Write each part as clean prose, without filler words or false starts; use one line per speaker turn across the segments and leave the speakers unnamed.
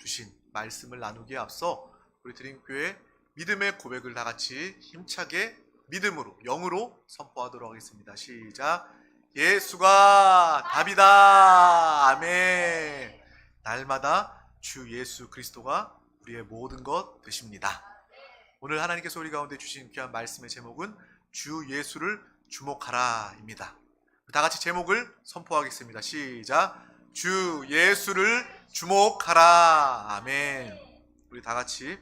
주신 말씀을 나누기에 앞서 우리 드림교회 믿음의 고백을 다 같이 힘차게 믿음으로, 영으로 선포하도록 하겠습니다. 시작. 예수가 답이다. 아멘. 날마다 주 예수 그리스도가 우리의 모든 것 되십니다. 오늘 하나님께서 우리 가운데 주신 귀한 말씀의 제목은 주 예수를 주목하라입니다. 다 같이 제목을 선포하겠습니다. 시작. 주 예수를 주목하라. 아멘. 우리 다 같이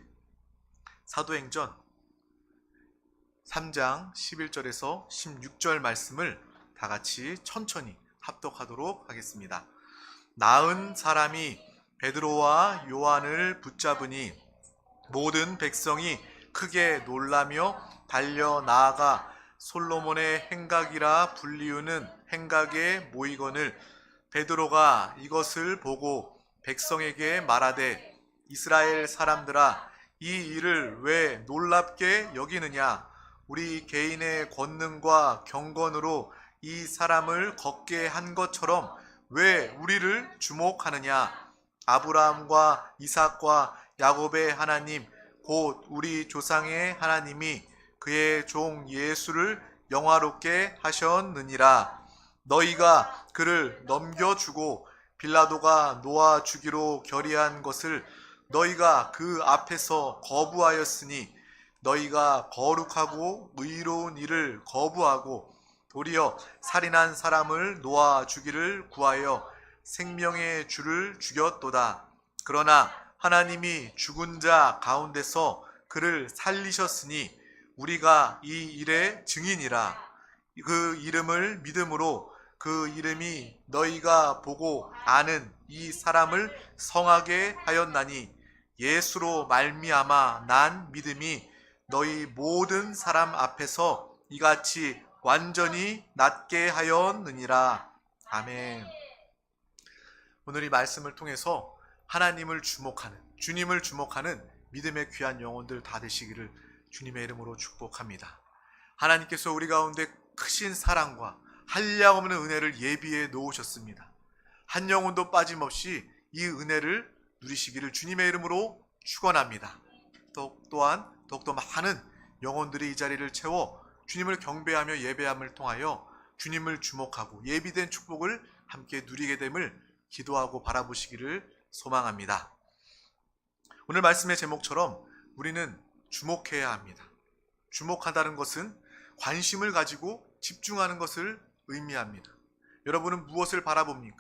사도행전 3장 11절에서 16절 말씀을 다 같이 천천히 합독하도록 하겠습니다. 나은 사람이 베드로와 요한을 붙잡으니 모든 백성이 크게 놀라며 달려 나아가 솔로몬의 행각이라 불리우는 행각에 모이거늘 베드로가 이것을 보고 백성에게 말하되 이스라엘 사람들아 이 일을 왜 놀랍게 여기느냐 우리 개인의 권능과 경건으로 이 사람을 걷게 한 것처럼 왜 우리를 주목하느냐 아브라함과 이삭과 야곱의 하나님 곧 우리 조상의 하나님이 그의 종 예수를 영화롭게 하셨느니라. 너희가 그를 넘겨주고 빌라도가 놓아 주기로 결의한 것을 너희가 그 앞에서 거부하였으니 너희가 거룩하고 의로운 일을 거부하고 도리어 살인한 사람을 놓아 주기를 구하여 생명의 주를 죽였도다. 그러나 하나님이 죽은 자 가운데서 그를 살리셨으니 우리가 이 일의 증인이라. 그 이름을 믿음으로 그 이름이 너희가 보고 아는 이 사람을 성하게 하였나니 예수로 말미암아 난 믿음이 너희 모든 사람 앞에서 이같이 완전히 낫게 하였느니라. 아멘. 오늘 이 말씀을 통해서 하나님을 주목하는, 주님을 주목하는 믿음의 귀한 영혼들 다 되시기를 주님의 이름으로 축복합니다. 하나님께서 우리 가운데 크신 사랑과 한량없는 은혜를 예비해 놓으셨습니다. 한 영혼도 빠짐없이 이 은혜를 누리시기를 주님의 이름으로 축원합니다. 또한 더욱더 많은 영혼들이 이 자리를 채워 주님을 경배하며 예배함을 통하여 주님을 주목하고 예비된 축복을 함께 누리게 됨을 기도하고 바라보시기를 소망합니다. 오늘 말씀의 제목처럼 우리는 주목해야 합니다. 주목한다는 것은 관심을 가지고 집중하는 것을 의미합니다. 여러분은 무엇을 바라봅니까?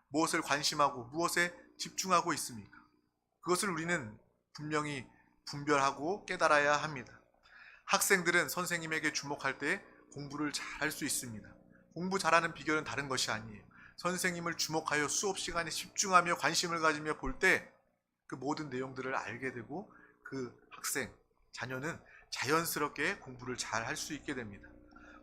무엇을 관심하고 무엇에 집중하고 있습니까? 그것을 우리는 분명히 분별하고 깨달아야 합니다. 학생들은 선생님에게 주목할 때 공부를 잘할 수 있습니다. 공부 잘하는 비결은 다른 것이 아니에요. 선생님을 주목하여 수업 시간에 집중하며 관심을 가지며 볼 때 그 모든 내용들을 알게 되고 그 학생, 자녀는 자연스럽게 공부를 잘 할 수 있게 됩니다.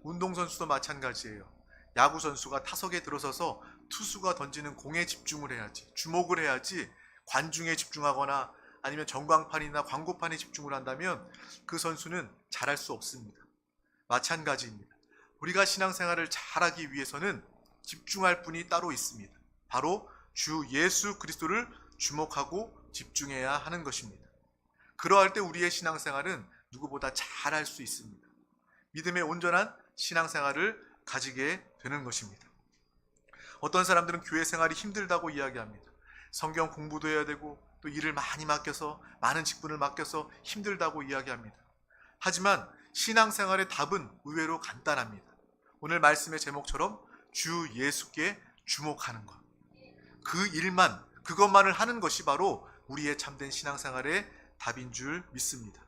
운동선수도 마찬가지예요. 야구선수가 타석에 들어서서 투수가 던지는 공에 집중을 해야지, 주목을 해야지 관중에 집중하거나 아니면 전광판이나 광고판에 집중을 한다면 그 선수는 잘할 수 없습니다. 마찬가지입니다. 우리가 신앙생활을 잘하기 위해서는 집중할 분이 따로 있습니다. 바로 주 예수 그리스도를 주목하고 집중해야 하는 것입니다. 그러할 때 우리의 신앙생활은 누구보다 잘할 수 있습니다. 믿음의 온전한 신앙생활을 가지게 되는 것입니다. 어떤 사람들은 교회 생활이 힘들다고 이야기합니다. 성경 공부도 해야 되고 또 일을 많이 맡겨서 많은 직분을 맡겨서 힘들다고 이야기합니다. 하지만 신앙생활의 답은 의외로 간단합니다. 오늘 말씀의 제목처럼 주 예수께 주목하는 것. 그 일만, 그것만을 하는 것이 바로 우리의 참된 신앙생활의 답인 줄 믿습니다.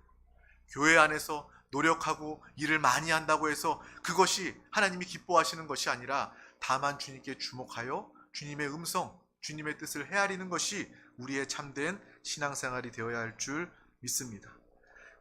교회 안에서 노력하고 일을 많이 한다고 해서 그것이 하나님이 기뻐하시는 것이 아니라 다만 주님께 주목하여 주님의 음성, 주님의 뜻을 헤아리는 것이 우리의 참된 신앙생활이 되어야 할 줄 믿습니다.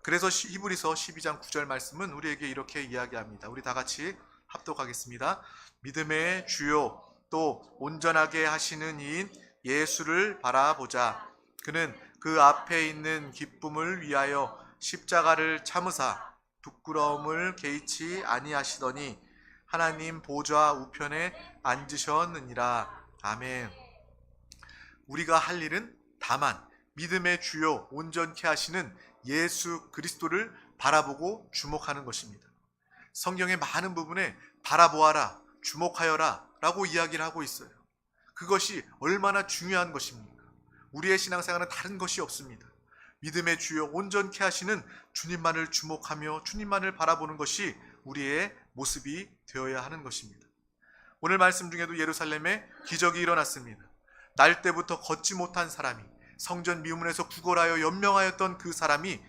그래서 히브리서 12장 9절 말씀은 우리에게 이렇게 이야기합니다. 우리 다 같이 합독하겠습니다. 믿음의 주요 또 온전하게 하시는 이인 예수를 바라보자. 그는 그 앞에 있는 기쁨을 위하여 십자가를 참으사 부끄러움을 개의치 아니하시더니 하나님 보좌 우편에 앉으셨느니라. 아멘. 우리가 할 일은 다만 믿음의 주요 온전케 하시는 예수 그리스도를 바라보고 주목하는 것입니다. 성경의 많은 부분에 바라보아라, 주목하여라 라고 이야기를 하고 있어요. 그것이 얼마나 중요한 것입니까? 우리의 신앙생활은 다른 것이 없습니다. 믿음의 주요 온전케 하시는 주님만을 주목하며 주님만을 바라보는 것이 우리의 모습이 되어야 하는 것입니다. 오늘 말씀 중에도 예루살렘에 기적이 일어났습니다. 날 때부터 걷지 못한 사람이, 성전 미문에서 구걸하여 연명하였던 그 사람이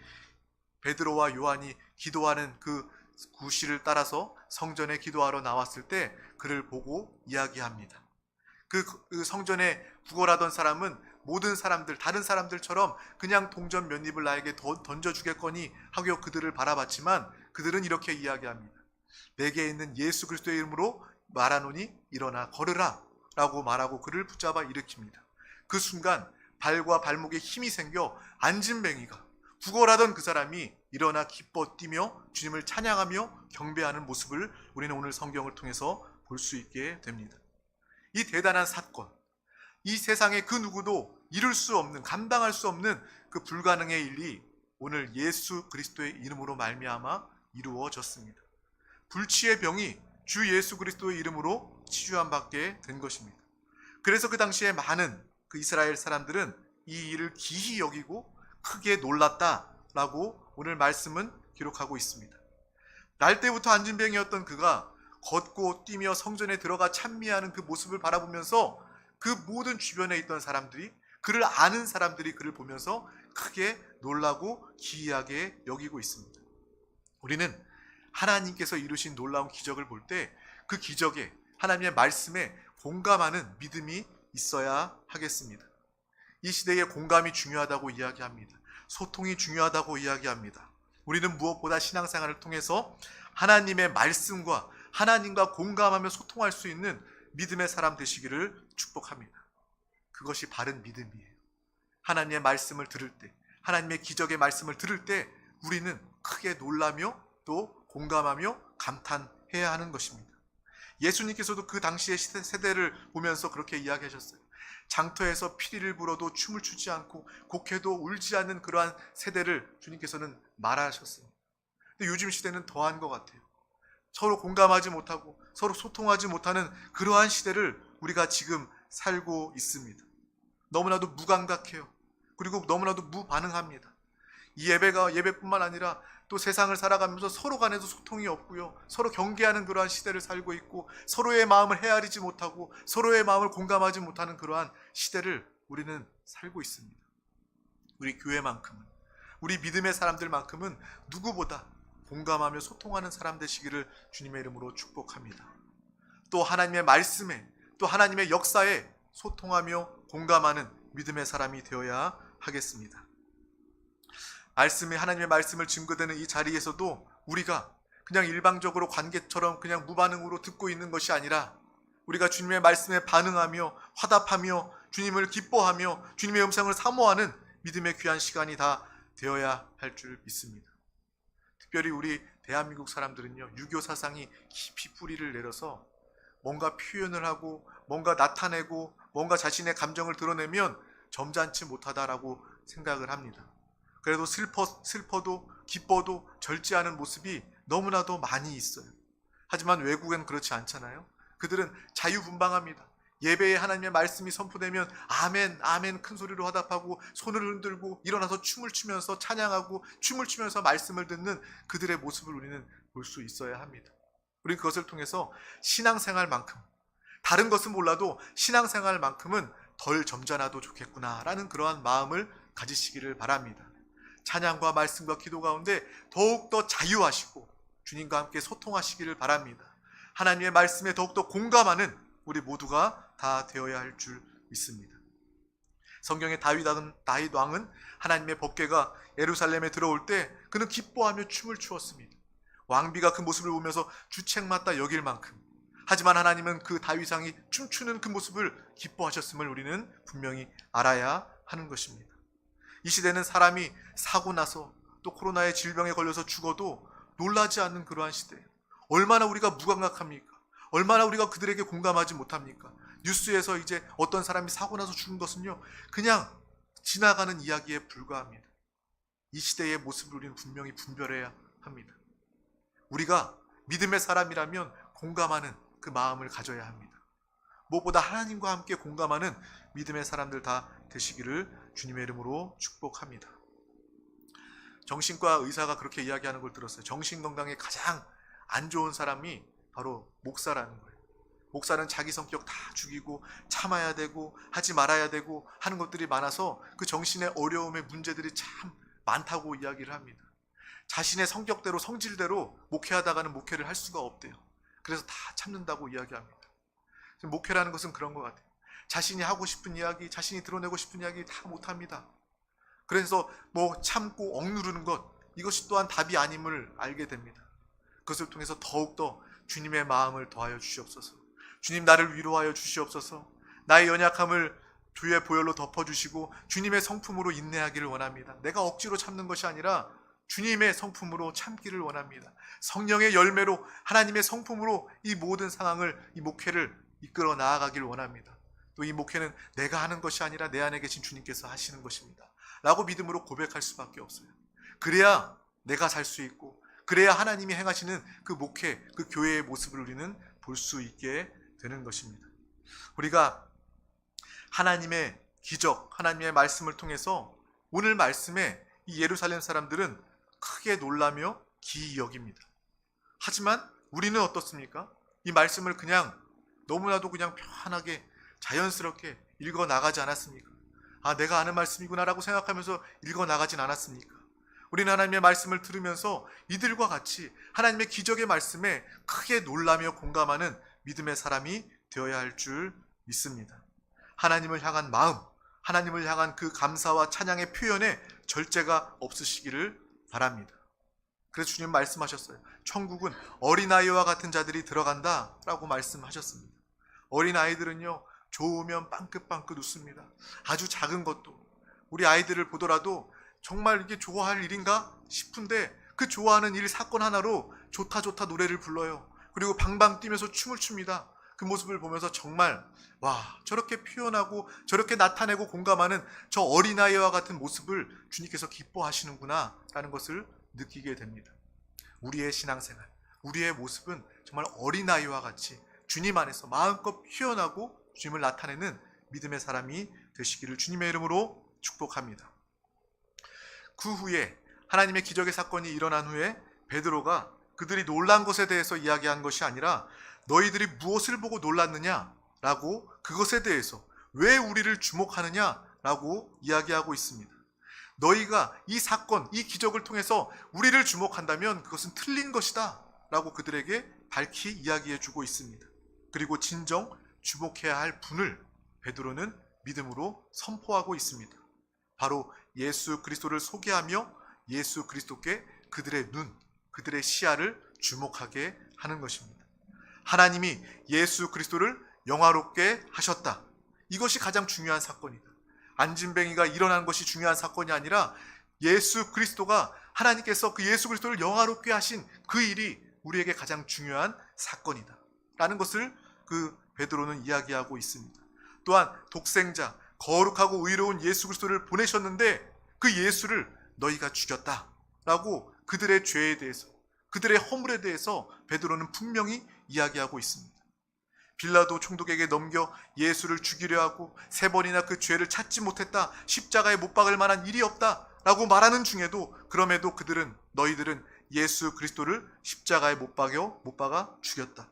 베드로와 요한이 기도하는 그 구실을 따라서 성전에 기도하러 나왔을 때 그를 보고 이야기합니다. 그 성전에 구걸하던 사람은 모든 사람들, 다른 사람들처럼 그냥 동전 몇 입을 나에게 던져주겠거니 하고 그들을 바라봤지만 그들은 이렇게 이야기합니다. 내게 있는 예수 그리스도의 이름으로 말하노니 일어나 걸으라 라고 말하고 그를 붙잡아 일으킵니다. 그 순간 발과 발목에 힘이 생겨 앉은 뱅이가, 구걸하던 그 사람이 일어나 기뻐 뛰며 주님을 찬양하며 경배하는 모습을 우리는 오늘 성경을 통해서 볼 수 있게 됩니다. 이 대단한 사건, 이 세상에 그 누구도 이룰 수 없는, 감당할 수 없는 그 불가능의 일이 오늘 예수 그리스도의 이름으로 말미암아 이루어졌습니다. 불치의 병이 주 예수 그리스도의 이름으로 치유함 받게 된 것입니다. 그래서 그 당시에 많은 그 이스라엘 사람들은 이 일을 기히 여기고 크게 놀랐다라고 오늘 말씀은 기록하고 있습니다. 날 때부터 앉은 병이었던 그가 걷고 뛰며 성전에 들어가 찬미하는 그 모습을 바라보면서 그 모든 주변에 있던 사람들이, 그를 아는 사람들이 그를 보면서 크게 놀라고 기이하게 여기고 있습니다. 우리는 하나님께서 이루신 놀라운 기적을 볼 때 그 기적에, 하나님의 말씀에 공감하는 믿음이 있어야 하겠습니다. 이 시대에 공감이 중요하다고 이야기합니다. 소통이 중요하다고 이야기합니다. 우리는 무엇보다 신앙생활을 통해서 하나님의 말씀과 하나님과 공감하며 소통할 수 있는 믿음의 사람 되시기를 축복합니다. 그것이 바른 믿음이에요. 하나님의 말씀을 들을 때, 하나님의 기적의 말씀을 들을 때 우리는 크게 놀라며 또 공감하며 감탄해야 하는 것입니다. 예수님께서도 그 당시의 세대를 보면서 그렇게 이야기하셨어요. 장터에서 피리를 불어도 춤을 추지 않고 곡해도 울지 않는 그러한 세대를 주님께서는 말하셨습니다. 근데 요즘 시대는 더한 것 같아요. 서로 공감하지 못하고 서로 소통하지 못하는 그러한 시대를 우리가 지금 살고 있습니다. 너무나도 무감각해요. 그리고 너무나도 무반응합니다. 이 예배가 예배뿐만 아니라 또 세상을 살아가면서 서로 간에도 소통이 없고요. 서로 경계하는 그러한 시대를 살고 있고 서로의 마음을 헤아리지 못하고 서로의 마음을 공감하지 못하는 그러한 시대를 우리는 살고 있습니다. 우리 교회만큼은, 우리 믿음의 사람들만큼은 누구보다 공감하며 소통하는 사람 되시기를 주님의 이름으로 축복합니다. 또 하나님의 말씀에, 또 하나님의 역사에 소통하며 공감하는 믿음의 사람이 되어야 하겠습니다. 하나님의 말씀을 증거되는 이 자리에서도 우리가 그냥 일방적으로 관객처럼 그냥 무반응으로 듣고 있는 것이 아니라 우리가 주님의 말씀에 반응하며 화답하며 주님을 기뻐하며 주님의 음성을 사모하는 믿음의 귀한 시간이 다 되어야 할 줄 믿습니다. 특별히 우리 대한민국 사람들은요, 유교 사상이 깊이 뿌리를 내려서 뭔가 표현을 하고 뭔가 나타내고 뭔가 자신의 감정을 드러내면 점잖지 못하다라고 생각을 합니다. 그래도 슬퍼도 기뻐도 절제하는 모습이 너무나도 많이 있어요. 하지만 외국은 그렇지 않잖아요. 그들은 자유분방합니다. 예배에 하나님의 말씀이 선포되면 아멘 아멘 큰 소리로 화답하고 손을 흔들고 일어나서 춤을 추면서 찬양하고 춤을 추면서 말씀을 듣는 그들의 모습을 우리는 볼 수 있어야 합니다. 우리는 그것을 통해서 신앙생활만큼, 다른 것은 몰라도 신앙생활만큼은 덜 점잖아도 좋겠구나라는 그러한 마음을 가지시기를 바랍니다. 찬양과 말씀과 기도 가운데 더욱더 자유하시고 주님과 함께 소통하시기를 바랍니다. 하나님의 말씀에 더욱더 공감하는 우리 모두가 다 되어야 할 줄 믿습니다. 성경의 다윗 왕은 하나님의 법궤가 예루살렘에 들어올 때 그는 기뻐하며 춤을 추었습니다. 왕비가 그 모습을 보면서 주책맞다 여길 만큼, 하지만 하나님은 그 다윗 왕이 춤추는 그 모습을 기뻐하셨음을 우리는 분명히 알아야 하는 것입니다. 이 시대는 사람이 사고 나서 또 코로나의 질병에 걸려서 죽어도 놀라지 않는 그러한 시대예요. 얼마나 우리가 무감각합니까? 얼마나 우리가 그들에게 공감하지 못합니까? 뉴스에서 이제 어떤 사람이 사고 나서 죽은 것은요, 그냥 지나가는 이야기에 불과합니다. 이 시대의 모습을 우리는 분명히 분별해야 합니다. 우리가 믿음의 사람이라면 공감하는 그 마음을 가져야 합니다. 무엇보다 하나님과 함께 공감하는 믿음의 사람들 다 되시기를 주님의 이름으로 축복합니다. 정신과 의사가 그렇게 이야기하는 걸 들었어요. 정신건강에 가장 안 좋은 사람이 바로 목사라는 거예요. 목사는 자기 성격 다 죽이고 참아야 되고 하지 말아야 되고 하는 것들이 많아서 그 정신의 어려움의 문제들이 참 많다고 이야기를 합니다. 자신의 성격대로 성질대로 목회하다가는 목회를 할 수가 없대요. 그래서 다 참는다고 이야기합니다. 목회라는 것은 그런 것 같아요. 자신이 하고 싶은 이야기, 자신이 드러내고 싶은 이야기 다 못합니다. 그래서 참고 억누르는 것, 이것이 또한 답이 아님을 알게 됩니다. 그것을 통해서 더욱더 주님의 마음을 더하여 주시옵소서. 주님, 나를 위로하여 주시옵소서. 나의 연약함을 주의 보혈로 덮어주시고 주님의 성품으로 인내하기를 원합니다. 내가 억지로 참는 것이 아니라 주님의 성품으로 참기를 원합니다. 성령의 열매로 하나님의 성품으로 이 모든 상황을, 이 목회를 이끌어 나아가기를 원합니다. 또 이 목회는 내가 하는 것이 아니라 내 안에 계신 주님께서 하시는 것입니다 라고 믿음으로 고백할 수밖에 없어요. 그래야 내가 살 수 있고, 그래야 하나님이 행하시는 그 목회, 그 교회의 모습을 우리는 볼 수 있게 되는 것입니다. 우리가 하나님의 기적, 하나님의 말씀을 통해서 오늘 말씀에 이 예루살렘 사람들은 크게 놀라며 기이 여깁니다. 하지만 우리는 어떻습니까? 이 말씀을 그냥 너무나도 그냥 편하게 자연스럽게 읽어 나가지 않았습니까? 아, 내가 아는 말씀이구나 라고 생각하면서 읽어 나가진 않았습니까? 우리는 하나님의 말씀을 들으면서 이들과 같이 하나님의 기적의 말씀에 크게 놀라며 공감하는 믿음의 사람이 되어야 할 줄 믿습니다. 하나님을 향한 마음, 하나님을 향한 그 감사와 찬양의 표현에 절제가 없으시기를 바랍니다. 그래서 주님 말씀하셨어요. 천국은 어린아이와 같은 자들이 들어간다 라고 말씀하셨습니다. 어린아이들은요, 좋으면 빵긋빵긋 웃습니다. 아주 작은 것도 우리 아이들을 보더라도 정말 이게 좋아할 일인가 싶은데 그 좋아하는 일 사건 하나로 좋다 좋다 노래를 불러요. 그리고 방방 뛰면서 춤을 춥니다. 그 모습을 보면서 정말 와, 저렇게 표현하고 저렇게 나타내고 공감하는 저 어린아이와 같은 모습을 주님께서 기뻐하시는구나 라는 것을 느끼게 됩니다. 우리의 신앙생활, 우리의 모습은 정말 어린아이와 같이 주님 안에서 마음껏 표현하고 주님을 나타내는 믿음의 사람이 되시기를 주님의 이름으로 축복합니다. 그 후에 하나님의 기적의 사건이 일어난 후에 베드로가 그들이 놀란 것에 대해서 이야기한 것이 아니라 너희들이 무엇을 보고 놀랐느냐라고, 그것에 대해서 왜 우리를 주목하느냐라고 이야기하고 있습니다. 너희가 이 사건, 이 기적을 통해서 우리를 주목한다면 그것은 틀린 것이다 라고 그들에게 밝히 이야기해 주고 있습니다. 그리고 진정 주목해야 할 분을 베드로는 믿음으로 선포하고 있습니다. 바로 예수 그리스도를 소개하며 예수 그리스도께 그들의 눈, 그들의 시야를 주목하게 하는 것입니다. 하나님이 예수 그리스도를 영화롭게 하셨다. 이것이 가장 중요한 사건이다. 안진뱅이가 일어난 것이 중요한 사건이 아니라 예수 그리스도가, 하나님께서 그 예수 그리스도를 영화롭게 하신 그 일이 우리에게 가장 중요한 사건이다 라는 것을 그 베드로는 이야기하고 있습니다. 또한 독생자, 거룩하고 의로운 예수 그리스도를 보내셨는데 그 예수를 너희가 죽였다 라고 그들의 죄에 대해서, 그들의 허물에 대해서 베드로는 분명히 이야기하고 있습니다. 빌라도 총독에게 넘겨 예수를 죽이려 하고 3번이나 그 죄를 찾지 못했다, 십자가에 못 박을 만한 일이 없다 라고 말하는 중에도, 그럼에도 너희들은 예수 그리스도를 십자가에 못 박아 죽였다.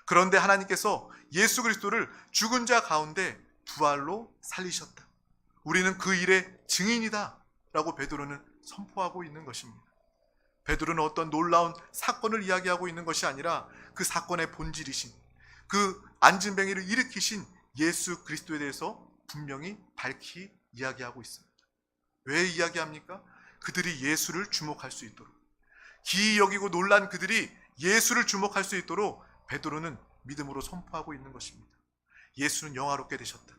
그런데 하나님께서 예수 그리스도를 죽은 자 가운데 부활로 살리셨다. 우리는 그 일의 증인이다 라고 베드로는 선포하고 있는 것입니다. 베드로는 어떤 놀라운 사건을 이야기하고 있는 것이 아니라 그 사건의 본질이신, 그 안진뱅이를 일으키신 예수 그리스도에 대해서 분명히 밝히 이야기하고 있습니다. 왜 이야기합니까? 그들이 예수를 주목할 수 있도록, 기이 여기고 놀란 그들이 예수를 주목할 수 있도록 베드로는 믿음으로 선포하고 있는 것입니다. 예수는 영화롭게 되셨다.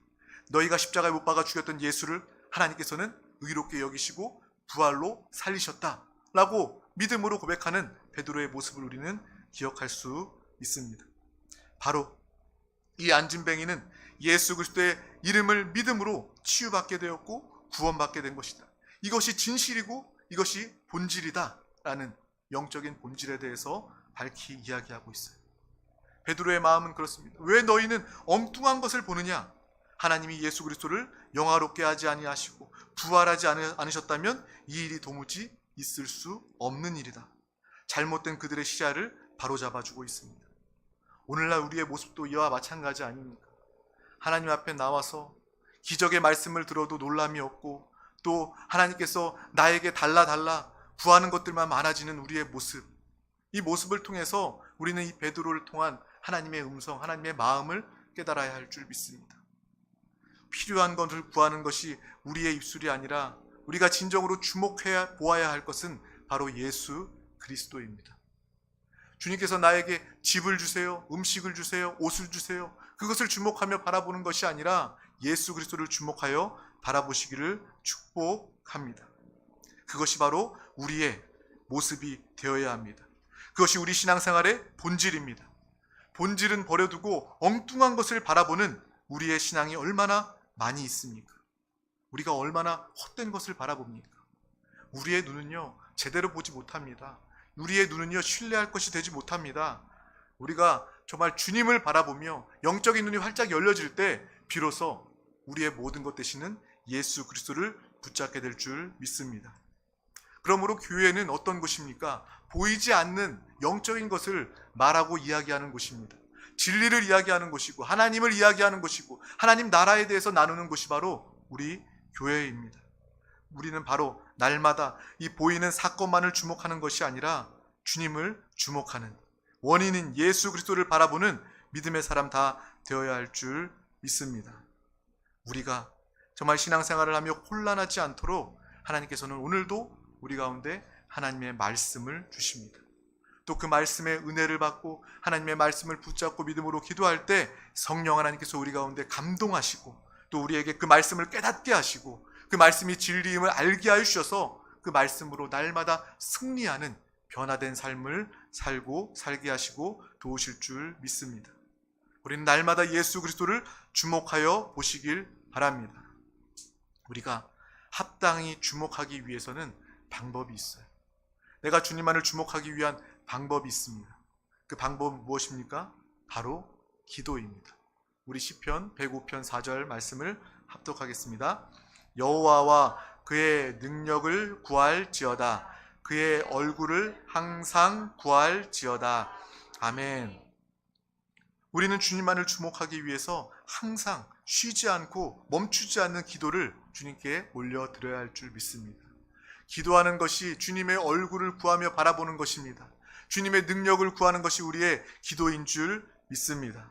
너희가 십자가에 못 박아 죽였던 예수를 하나님께서는 의롭게 여기시고 부활로 살리셨다 라고 믿음으로 고백하는 베드로의 모습을 우리는 기억할 수 있습니다. 바로 이 안진뱅이는 예수 그리스도의 이름을 믿음으로 치유받게 되었고 구원받게 된 것이다. 이것이 진실이고 이것이 본질이다 라는 영적인 본질에 대해서 밝히 이야기하고 있어요. 베드로의 마음은 그렇습니다. 왜 너희는 엉뚱한 것을 보느냐? 하나님이 예수 그리스도를 영화롭게 하지 아니하시고 부활하지 않으셨다면 이 일이 도무지 있을 수 없는 일이다. 잘못된 그들의 시야를 바로잡아주고 있습니다. 오늘날 우리의 모습도 이와 마찬가지 아닙니까? 하나님 앞에 나와서 기적의 말씀을 들어도 놀람이 없고 또 하나님께서 나에게 달라 구하는 것들만 많아지는 우리의 모습, 이 모습을 통해서 우리는 이 베드로를 통한 하나님의 음성, 하나님의 마음을 깨달아야 할 줄 믿습니다. 필요한 것을 구하는 것이 우리의 입술이 아니라 우리가 진정으로 주목해 보아야 할 것은 바로 예수 그리스도입니다. 주님께서 나에게 집을 주세요, 음식을 주세요, 옷을 주세요. 그것을 주목하며 바라보는 것이 아니라 예수 그리스도를 주목하여 바라보시기를 축복합니다. 그것이 바로 우리의 모습이 되어야 합니다. 그것이 우리 신앙생활의 본질입니다. 본질은 버려두고 엉뚱한 것을 바라보는 우리의 신앙이 얼마나 많이 있습니까? 우리가 얼마나 헛된 것을 바라봅니까? 우리의 눈은요, 제대로 보지 못합니다. 우리의 눈은요, 신뢰할 것이 되지 못합니다. 우리가 정말 주님을 바라보며 영적인 눈이 활짝 열려질 때 비로소 우리의 모든 것 대신은 예수 그리스도를 붙잡게 될 줄 믿습니다. 그러므로 교회는 어떤 곳입니까? 보이지 않는 영적인 것을 말하고 이야기하는 곳입니다. 진리를 이야기하는 곳이고 하나님을 이야기하는 곳이고 하나님 나라에 대해서 나누는 곳이 바로 우리 교회입니다. 우리는 바로 날마다 이 보이는 사건만을 주목하는 것이 아니라 주님을 주목하는, 원인인 예수 그리스도를 바라보는 믿음의 사람 다 되어야 할 줄 믿습니다. 우리가 정말 신앙생활을 하며 혼란하지 않도록 하나님께서는 오늘도 우리 가운데 하나님의 말씀을 주십니다. 또 그 말씀의 은혜를 받고 하나님의 말씀을 붙잡고 믿음으로 기도할 때 성령 하나님께서 우리 가운데 감동하시고 또 우리에게 그 말씀을 깨닫게 하시고 그 말씀이 진리임을 알게 하여 주셔서 그 말씀으로 날마다 승리하는 변화된 삶을 살게 하시고 도우실 줄 믿습니다. 우리는 날마다 예수 그리스도를 주목하여 보시길 바랍니다. 우리가 합당히 주목하기 위해서는 방법이 있어요. 내가 주님만을 주목하기 위한 방법이 있습니다. 그 방법은 무엇입니까? 바로 기도입니다. 우리 시편 105편 4절 말씀을 합독하겠습니다. 여호와와 그의 능력을 구할지어다. 그의 얼굴을 항상 구할지어다. 아멘. 우리는 주님만을 주목하기 위해서 항상 쉬지 않고 멈추지 않는 기도를 주님께 올려드려야 할 줄 믿습니다. 기도하는 것이 주님의 얼굴을 구하며 바라보는 것입니다. 주님의 능력을 구하는 것이 우리의 기도인 줄 믿습니다.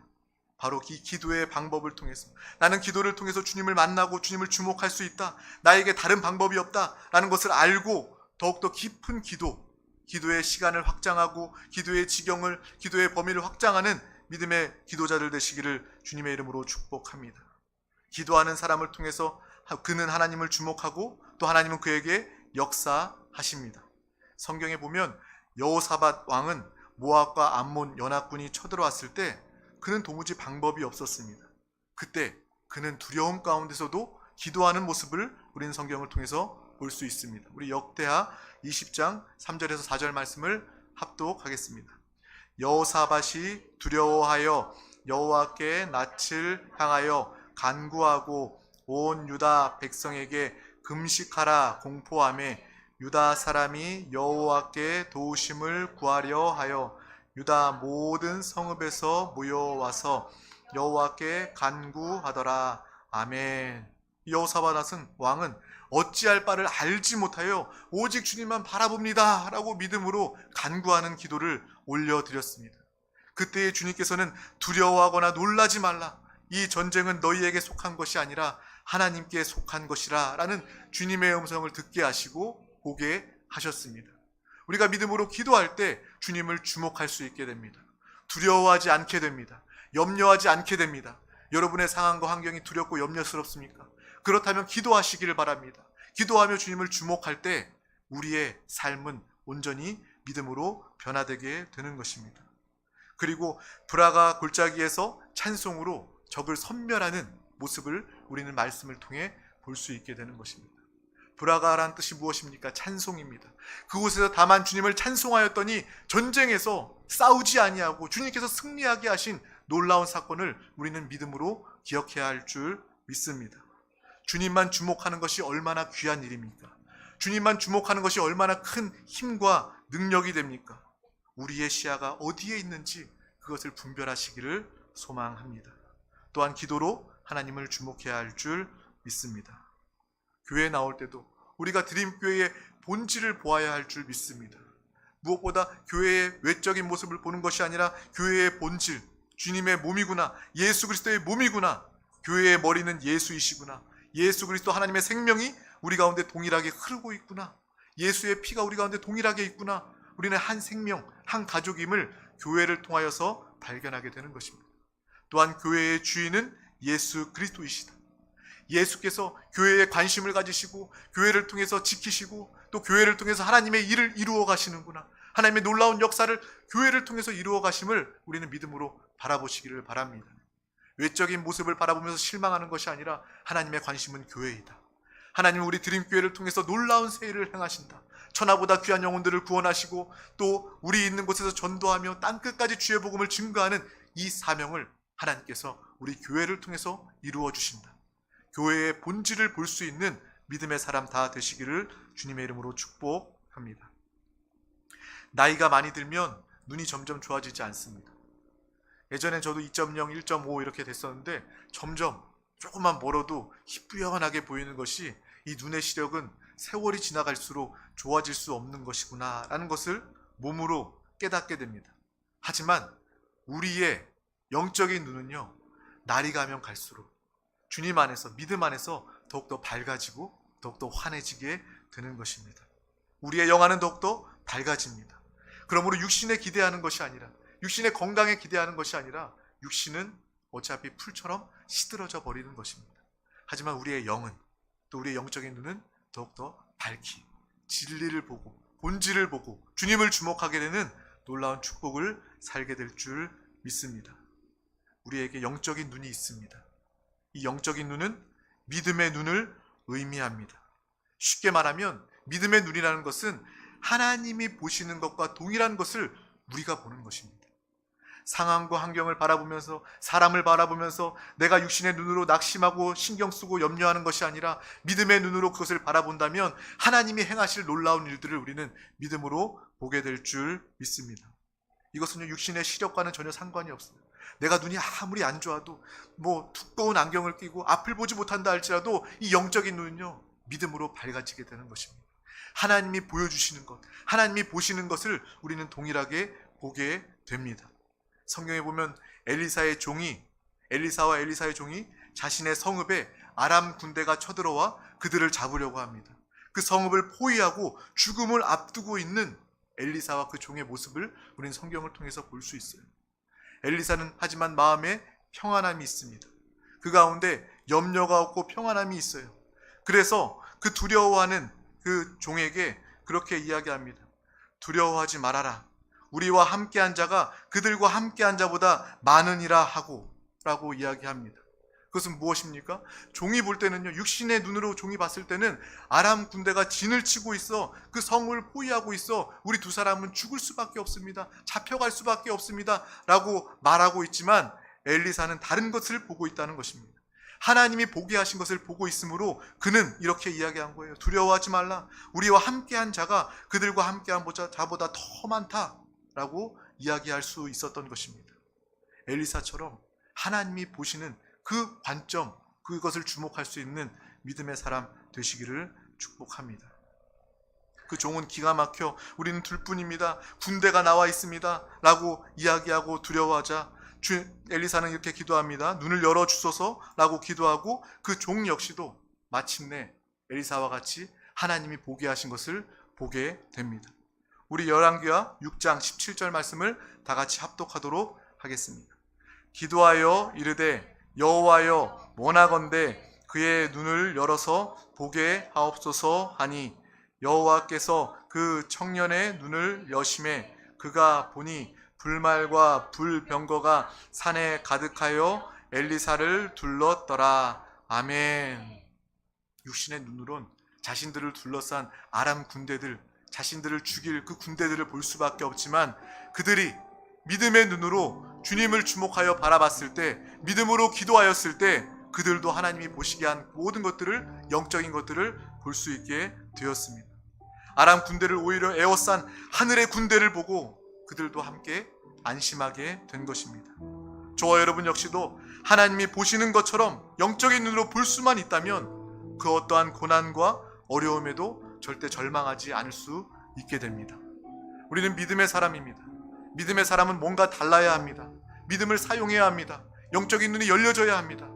바로 이 기도의 방법을 통해서 나는 기도를 통해서 주님을 만나고 주님을 주목할 수 있다. 나에게 다른 방법이 없다 라는 것을 알고 더욱더 깊은 기도의 시간을 확장하고 기도의 지경을, 기도의 범위를 확장하는 믿음의 기도자들 되시기를 주님의 이름으로 축복합니다. 기도하는 사람을 통해서 그는 하나님을 주목하고 또 하나님은 그에게 역사하십니다. 성경에 보면 여호사밧 왕은 모압과 암몬 연합군이 쳐들어왔을 때 그는 도무지 방법이 없었습니다. 그때 그는 두려움 가운데서도 기도하는 모습을 우리는 성경을 통해서 볼 수 있습니다. 우리 역대하 20장 3절에서 4절 말씀을 합독하겠습니다. 여호사밧이 두려워하여 여호와께 낯을 향하여 간구하고 온 유다 백성에게 금식하라 공포하며 유다 사람이 여호와께 도우심을 구하려 하여 유다 모든 성읍에서 모여와서 여호와께 간구하더라. 아멘. 여호사밧 왕은 어찌할 바를 알지 못하여 오직 주님만 바라봅니다 라고 믿음으로 간구하는 기도를 올려드렸습니다. 그때에 주님께서는 두려워하거나 놀라지 말라. 이 전쟁은 너희에게 속한 것이 아니라 하나님께 속한 것이라 라는 주님의 음성을 듣게 하시고 보게 하셨습니다. 우리가 믿음으로 기도할 때 주님을 주목할 수 있게 됩니다. 두려워하지 않게 됩니다. 염려하지 않게 됩니다. 여러분의 상황과 환경이 두렵고 염려스럽습니까? 그렇다면 기도하시기를 바랍니다. 기도하며 주님을 주목할 때 우리의 삶은 온전히 믿음으로 변화되게 되는 것입니다. 그리고 브라가 골짜기에서 찬송으로 적을 섬멸하는 모습을 우리는 말씀을 통해 볼 수 있게 되는 것입니다. 브라가라는 뜻이 무엇입니까? 찬송입니다. 그곳에서 다만 주님을 찬송하였더니 전쟁에서 싸우지 아니하고 주님께서 승리하게 하신 놀라운 사건을 우리는 믿음으로 기억해야 할 줄 믿습니다. 주님만 주목하는 것이 얼마나 귀한 일입니까? 주님만 주목하는 것이 얼마나 큰 힘과 능력이 됩니까? 우리의 시야가 어디에 있는지 그것을 분별하시기를 소망합니다. 또한 기도로 하나님을 주목해야 할 줄 믿습니다. 교회에 나올 때도 우리가 드림교회의 본질을 보아야 할 줄 믿습니다. 무엇보다 교회의 외적인 모습을 보는 것이 아니라 교회의 본질, 주님의 몸이구나, 예수 그리스도의 몸이구나, 교회의 머리는 예수이시구나, 예수 그리스도 하나님의 생명이 우리 가운데 동일하게 흐르고 있구나, 예수의 피가 우리 가운데 동일하게 있구나, 우리는 한 생명, 한 가족임을 교회를 통하여서 발견하게 되는 것입니다. 또한 교회의 주인은 예수 그리스도이시다. 예수께서 교회에 관심을 가지시고 교회를 통해서 지키시고 또 교회를 통해서 하나님의 일을 이루어 가시는구나, 하나님의 놀라운 역사를 교회를 통해서 이루어 가심을 우리는 믿음으로 바라보시기를 바랍니다. 외적인 모습을 바라보면서 실망하는 것이 아니라 하나님의 관심은 교회이다. 하나님은 우리 드림교회를 통해서 놀라운 세일을 행하신다. 천하보다 귀한 영혼들을 구원하시고 또 우리 있는 곳에서 전도하며 땅끝까지 주의 복음을 증거하는 이 사명을 하나님께서 우리 교회를 통해서 이루어 주신다. 교회의 본질을 볼 수 있는 믿음의 사람 다 되시기를 주님의 이름으로 축복합니다. 나이가 많이 들면 눈이 점점 좋아지지 않습니다. 예전에 저도 2.0, 1.5 이렇게 됐었는데 점점 조금만 멀어도 희뿌연하게 보이는 것이 이 눈의 시력은 세월이 지나갈수록 좋아질 수 없는 것이구나 라는 것을 몸으로 깨닫게 됩니다. 하지만 우리의 영적인 눈은요, 날이 가면 갈수록 주님 안에서, 믿음 안에서 더욱더 밝아지고 더욱더 환해지게 되는 것입니다. 우리의 영안은 더욱더 밝아집니다. 그러므로 육신에 기대하는 것이 아니라, 육신의 건강에 기대하는 것이 아니라 육신은 어차피 풀처럼 시들어져 버리는 것입니다. 하지만 우리의 영은, 또 우리의 영적인 눈은 더욱더 밝히 진리를 보고 본질을 보고 주님을 주목하게 되는 놀라운 축복을 살게 될 줄 믿습니다. 우리에게 영적인 눈이 있습니다. 이 영적인 눈은 믿음의 눈을 의미합니다. 쉽게 말하면 믿음의 눈이라는 것은 하나님이 보시는 것과 동일한 것을 우리가 보는 것입니다. 상황과 환경을 바라보면서, 사람을 바라보면서 내가 육신의 눈으로 낙심하고 신경 쓰고 염려하는 것이 아니라 믿음의 눈으로 그것을 바라본다면 하나님이 행하실 놀라운 일들을 우리는 믿음으로 보게 될 줄 믿습니다. 이것은 육신의 시력과는 전혀 상관이 없어요. 내가 눈이 아무리 안 좋아도 두꺼운 안경을 끼고 앞을 보지 못한다 할지라도 이 영적인 눈은요, 믿음으로 밝아지게 되는 것입니다. 하나님이 보여주시는 것, 하나님이 보시는 것을 우리는 동일하게 보게 됩니다. 성경에 보면 엘리사와 엘리사의 종이 자신의 성읍에 아람 군대가 쳐들어와 그들을 잡으려고 합니다. 그 성읍을 포위하고 죽음을 앞두고 있는 엘리사와 그 종의 모습을 우리는 성경을 통해서 볼 수 있어요. 엘리사는 하지만 마음에 평안함이 있습니다. 그 가운데 염려가 없고 평안함이 있어요. 그래서 그 두려워하는 그 종에게 그렇게 이야기합니다. 두려워하지 말아라. 우리와 함께한 자가 그들과 함께한 자보다 많으니라 하고 라고 이야기합니다. 그것은 무엇입니까? 종이 볼 때는요, 육신의 눈으로 종이 봤을 때는 아람 군대가 진을 치고 있어, 그 성을 포위하고 있어, 우리 두 사람은 죽을 수밖에 없습니다, 잡혀갈 수밖에 없습니다 라고 말하고 있지만 엘리사는 다른 것을 보고 있다는 것입니다. 하나님이 보게 하신 것을 보고 있으므로 그는 이렇게 이야기한 거예요. 두려워하지 말라. 우리와 함께한 자가 그들과 함께한 자보다 더 많다 라고 이야기할 수 있었던 것입니다. 엘리사처럼 하나님이 보시는 그 관점, 그것을 주목할 수 있는 믿음의 사람 되시기를 축복합니다. 그 종은 기가 막혀 우리는 둘뿐입니다, 군대가 나와 있습니다 라고 이야기하고 두려워하자 엘리사는 이렇게 기도합니다. 눈을 열어주소서 라고 기도하고 그 종 역시도 마침내 엘리사와 같이 하나님이 보게 하신 것을 보게 됩니다. 우리 열왕기하 6장 17절 말씀을 다 같이 합독하도록 하겠습니다. 기도하여 이르되 여호와여 원하건대 그의 눈을 열어서 보게 하옵소서 하니 여호와께서 그 청년의 눈을 여심해 그가 보니 불말과 불병거가 산에 가득하여 엘리사를 둘렀더라. 아멘. 육신의 눈으론 자신들을 둘러싼 아람 군대들, 자신들을 죽일 그 군대들을 볼 수밖에 없지만 그들이 믿음의 눈으로 주님을 주목하여 바라봤을 때, 믿음으로 기도하였을 때 그들도 하나님이 보시게 한 모든 것들을, 영적인 것들을 볼 수 있게 되었습니다. 아람 군대를 오히려 에워싼 하늘의 군대를 보고 그들도 함께 안심하게 된 것입니다. 저와 여러분 역시도 하나님이 보시는 것처럼 영적인 눈으로 볼 수만 있다면 그 어떠한 고난과 어려움에도 절대 절망하지 않을 수 있게 됩니다. 우리는 믿음의 사람입니다. 믿음의 사람은 뭔가 달라야 합니다. 믿음을 사용해야 합니다. 영적인 눈이 열려져야 합니다.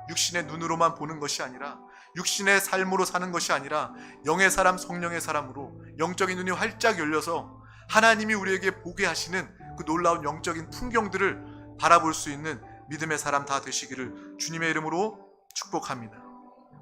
육신의 눈으로만 보는 것이 아니라, 육신의 삶으로 사는 것이 아니라 영의 사람, 성령의 사람으로 영적인 눈이 활짝 열려서 하나님이 우리에게 보게 하시는 그 놀라운 영적인 풍경들을 바라볼 수 있는 믿음의 사람 다 되시기를 주님의 이름으로 축복합니다.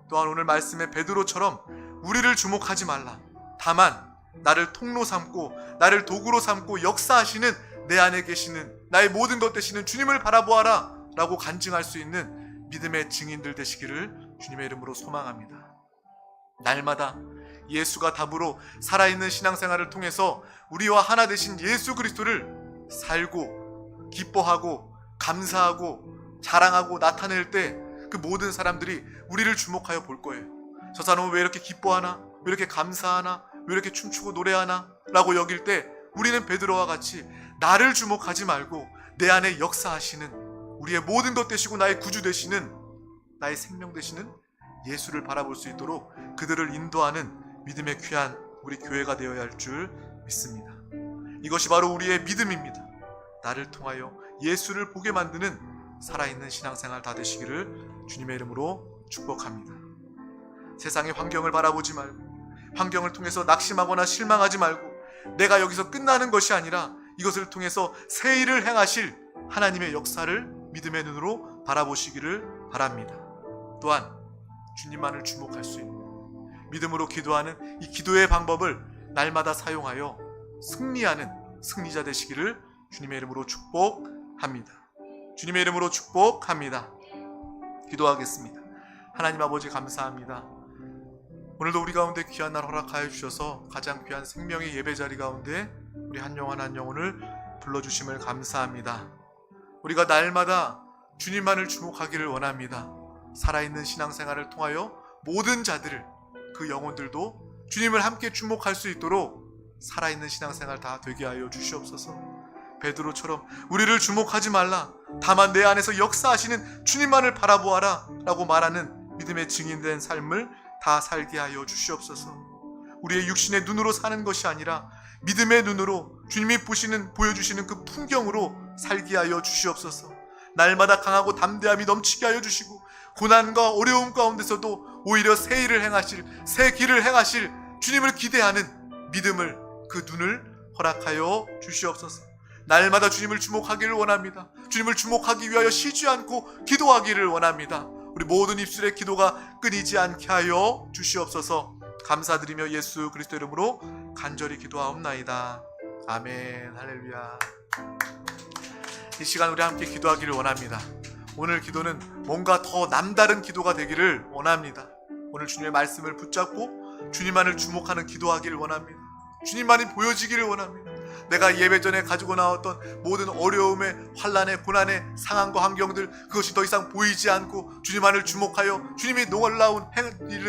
또한 오늘 말씀의 베드로처럼 우리를 주목하지 말라, 다만 나를 통로 삼고 나를 도구로 삼고 역사하시는 내 안에 계시는 나의 모든 것 되시는 주님을 바라보아라 라고 간증할 수 있는 믿음의 증인들 되시기를 주님의 이름으로 소망합니다. 날마다 예수가 답으로 살아있는 신앙생활을 통해서 우리와 하나 되신 예수 그리스도를 살고 기뻐하고 감사하고 자랑하고 나타낼 때 그 모든 사람들이 우리를 주목하여 볼 거예요. 저 사람은 왜 이렇게 기뻐하나? 왜 이렇게 감사하나? 왜 이렇게 춤추고 노래하나? 라고 여길 때 우리는 베드로와 같이 나를 주목하지 말고 내 안에 역사하시는, 우리의 모든 것 되시고 나의 구주 되시는, 나의 생명 되시는 예수를 바라볼 수 있도록 그들을 인도하는 믿음의 귀한 우리 교회가 되어야 할 줄 믿습니다. 이것이 바로 우리의 믿음입니다. 나를 통하여 예수를 보게 만드는 살아있는 신앙생활 다 되시기를 주님의 이름으로 축복합니다. 세상의 환경을 바라보지 말고, 환경을 통해서 낙심하거나 실망하지 말고, 내가 여기서 끝나는 것이 아니라 이것을 통해서 새 일을 행하실 하나님의 역사를 믿음의 눈으로 바라보시기를 바랍니다. 또한 주님만을 주목할 수 있는 믿음으로 기도하는 이 기도의 방법을 날마다 사용하여 승리하는 승리자 되시기를 주님의 이름으로 축복합니다. 주님의 이름으로 축복합니다. 기도하겠습니다. 하나님 아버지 감사합니다. 오늘도 우리 가운데 귀한 날 허락하여 주셔서 가장 귀한 생명의 예배 자리 가운데 우리 한 영혼 한 영혼을 불러주심을 감사합니다. 우리가 날마다 주님만을 주목하기를 원합니다. 살아있는 신앙생활을 통하여 모든 자들을, 그 영혼들도 주님을 함께 주목할 수 있도록 살아있는 신앙생활 다 되게 하여 주시옵소서. 베드로처럼 우리를 주목하지 말라, 다만 내 안에서 역사하시는 주님만을 바라보아라 라고 말하는 믿음의 증인된 삶을 다 살게 하여 주시옵소서. 우리의 육신의 눈으로 사는 것이 아니라 믿음의 눈으로 주님이 보여주시는 그 풍경으로 살게 하여 주시옵소서. 날마다 강하고 담대함이 넘치게 하여 주시고 고난과 어려움 가운데서도 오히려 새 일을 행하실, 새 길을 행하실 주님을 기대하는 믿음을, 그 눈을 허락하여 주시옵소서. 날마다 주님을 주목하기를 원합니다. 주님을 주목하기 위하여 쉬지 않고 기도하기를 원합니다. 우리 모든 입술의 기도가 끊이지 않게 하여 주시옵소서. 감사드리며 예수 그리스도 이름으로 간절히 기도하옵나이다. 아멘. 할렐루야. 이 시간 우리 함께 기도하기를 원합니다. 오늘 기도는 뭔가 더 남다른 기도가 되기를 원합니다. 오늘 주님의 말씀을 붙잡고 주님만을 주목하는 기도하기를 원합니다. 주님만이 보여지기를 원합니다. 내가 예배 전에 가지고 나왔던 모든 어려움의, 환난의, 고난의 상황과 환경들, 그것이 더 이상 보이지 않고 주님만을 주목하여 주님이 놀라운 일을